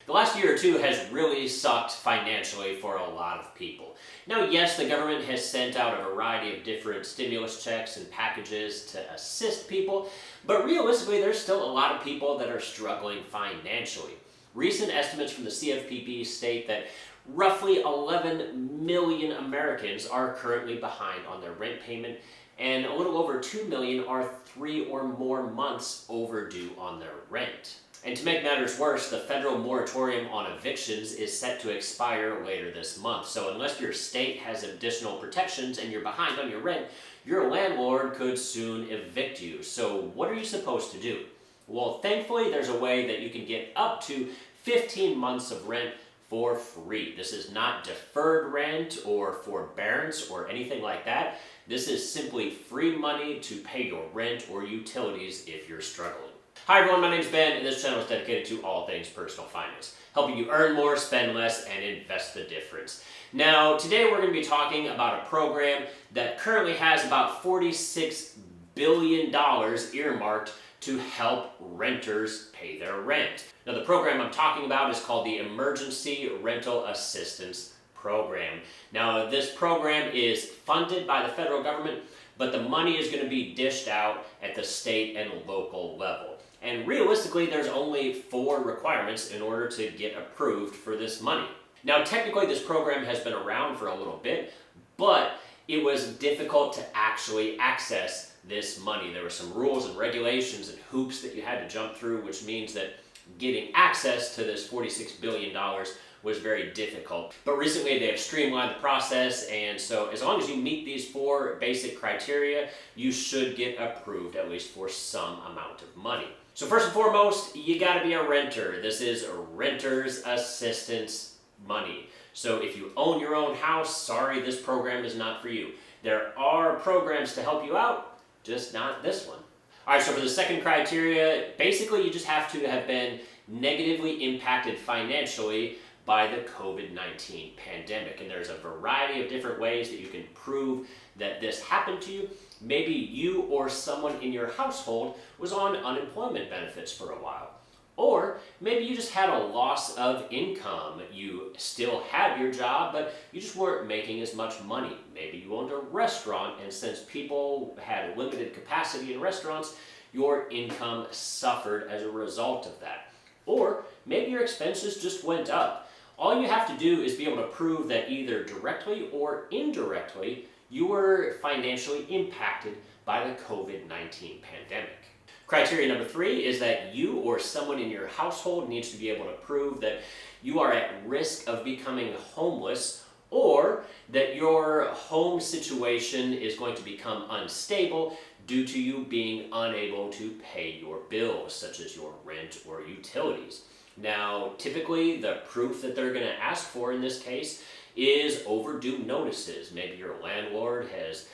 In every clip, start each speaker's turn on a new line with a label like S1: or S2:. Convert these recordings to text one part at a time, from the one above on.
S1: The last year or two has really sucked financially for a lot of people. Now, yes, the government has sent out a variety of different stimulus checks and packages to assist people, but realistically, there's still a lot of people that are struggling financially. Recent estimates from the CFPB state that roughly 11 million Americans are currently behind on their rent payment, and a little over 2 million are 3 or more months overdue on their rent. And to make matters worse, the federal moratorium on evictions is set to expire later this month. So unless your state has additional protections and you're behind on your rent, your landlord could soon evict you. So what are you supposed to do? Well, thankfully, there's a way that you can get up to 15 months of rent for free. This is not deferred rent or forbearance or anything like that. This is simply free money to pay your rent or utilities if you're struggling. Hi everyone, my name is Ben, and this channel is dedicated to all things personal finance, helping you earn more, spend less, and invest the difference. Now, today we're going to be talking about a program that currently has about $46 billion earmarked to help renters pay their rent. Now, the program I'm talking about is called the Emergency Rental Assistance Program. Now, this program is funded by the federal government, but the money is going to be dished out at the state and local level. And realistically, there's only 4 requirements in order to get approved for this money. Now, technically, this program has been around for a little bit, but it was difficult to actually access this money. There were some rules and regulations and hoops that you had to jump through, which means that getting access to this $46 billion was very difficult. But recently they have streamlined the process, and so as long as you meet these 4 basic criteria, you should get approved at least for some amount of money. So first and foremost, you gotta be a renter. This is renter's assistance money. So if you own your own house, sorry, this program is not for you. There are programs to help you out, just not this one. All right, so for the second criteria, basically you just have to have been negatively impacted financially by the COVID-19 pandemic. And there's a variety of different ways that you can prove that this happened to you. Maybe you or someone in your household was on unemployment benefits for a while. Or maybe you just had a loss of income. You still had your job, but you just weren't making as much money. Maybe you owned a restaurant, and since people had limited capacity in restaurants, your income suffered as a result of that. Or maybe your expenses just went up. All you have to do is be able to prove that either directly or indirectly you were financially impacted by the COVID-19 pandemic. Criteria number 3 is that you or someone in your household needs to be able to prove that you are at risk of becoming homeless, or that your home situation is going to become unstable due to you being unable to pay your bills, such as your rent or utilities. Now, typically the proof that they're going to ask for in this case is overdue notices. Maybe your landlord has,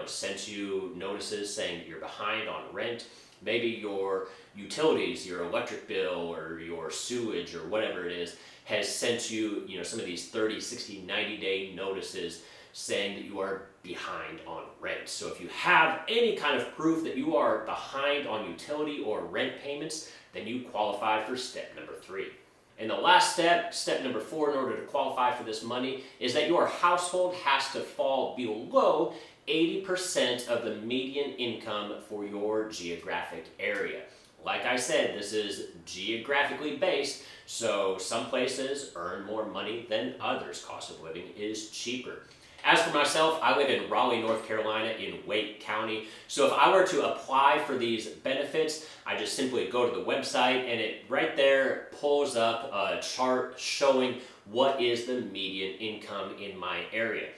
S1: sent you notices saying that you're behind on rent. Maybe your utilities, your electric bill or your sewage or whatever it is, has sent you, some of these 30, 60, 90-day notices saying that you are behind on rent. So if you have any kind of proof that you are behind on utility or rent payments, then you qualify for step number 3. And the last step, step number 4, in order to qualify for this money, is that your household has to fall below 80% of the median income for your geographic area. Like I said, this is geographically based, so some places earn more money than others. Cost of living is cheaper. As for myself, I live in Raleigh, North Carolina, in Wake County. So if I were to apply for these benefits, I just simply go to the website, and it right there pulls up a chart showing what is the median income in my area.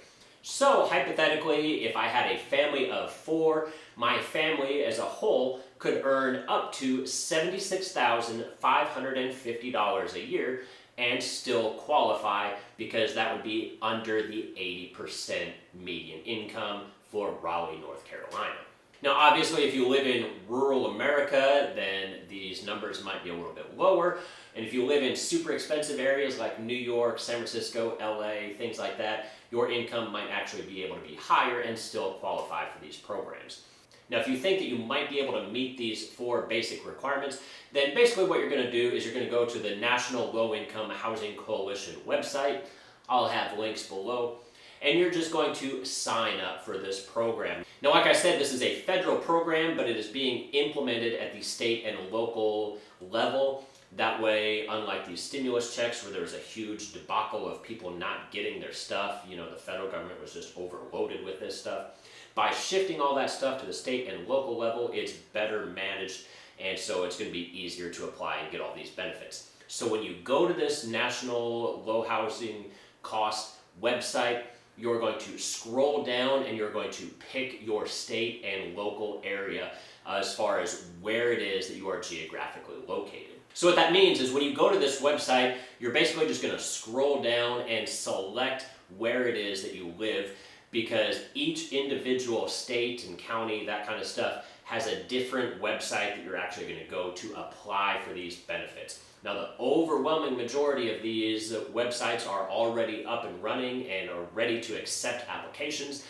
S1: So hypothetically, if I had a family of 4, my family as a whole could earn up to $76,550 a year and still qualify, because that would be under the 80% median income for Raleigh, North Carolina. Now, obviously, if you live in rural America, then these numbers might be a little bit lower. And if you live in super expensive areas like New York, San Francisco, LA, things like that, your income might actually be able to be higher and still qualify for these programs. Now, if you think that you might be able to meet these 4 basic requirements, then basically what you're going to do is you're going to go to the National Low Income Housing Coalition website. I'll have links below. And you're just going to sign up for this program. Now, like I said, this is a federal program, but it is being implemented at the state and local level. That way, unlike these stimulus checks where there was a huge debacle of people not getting their stuff, the federal government was just overloaded with this stuff. By shifting all that stuff to the state and local level, it's better managed, and so it's going to be easier to apply and get all these benefits. So when you go to this National Low Housing Cost website, you're going to scroll down and you're going to pick your state and local area as far as where it is that you are geographically located. So what that means is when you go to this website, you're basically just going to scroll down and select where it is that you live, because each individual state and county, that kind of stuff, has a different website that you're actually going to go to apply for these benefits. Now, the overwhelming majority of these websites are already up and running and are ready to accept applications.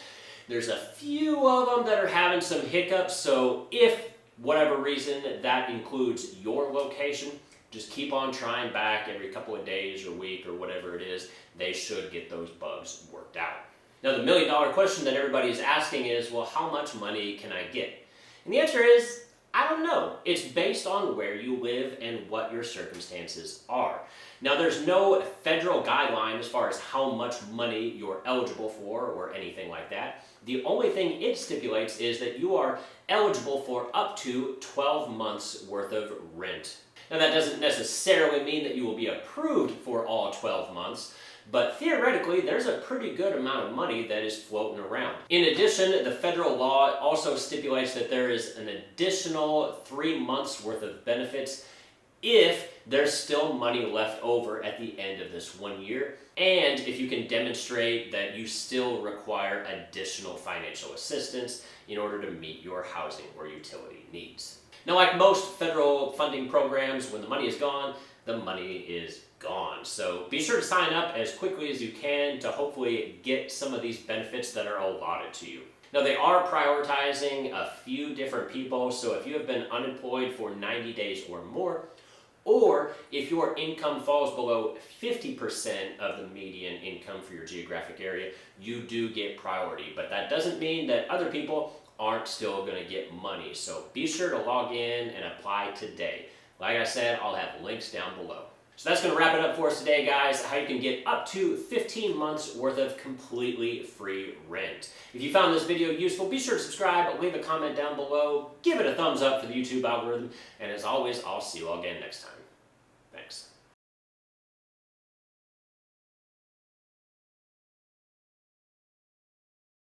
S1: There's a few of them that are having some hiccups, so if whatever reason that includes your location, just keep on trying back every couple of days or week or whatever it is. They should get those bugs worked out. Now, the million-dollar question that everybody is asking is, well, how much money can I get? And the answer is, I don't know. It's based on where you live and what your circumstances are. Now, there's no federal guideline as far as how much money you're eligible for or anything like that. The only thing it stipulates is that you are eligible for up to 12 months worth of rent. Now, that doesn't necessarily mean that you will be approved for all 12 months, but theoretically, there's a pretty good amount of money that is floating around. In addition, the federal law also stipulates that there is an additional 3 months worth of benefits if there's still money left over at the end of this 1 year, and if you can demonstrate that you still require additional financial assistance in order to meet your housing or utility needs. Now, like most federal funding programs, when the money is gone, the money is gone. So be sure to sign up as quickly as you can to hopefully get some of these benefits that are allotted to you. Now, they are prioritizing a few different people, so if you have been unemployed for 90 days or more, or if your income falls below 50% of the median income for your geographic area, you do get priority. But that doesn't mean that other people aren't still going to get money. So be sure to log in and apply today. Like I said, I'll have links down below. So that's going to wrap it up for us today, guys, how you can get up to 15 months worth of completely free rent. If you found this video useful, be sure to subscribe, leave a comment down below, give it a thumbs up for the YouTube algorithm, and as always, I'll see you all again next time.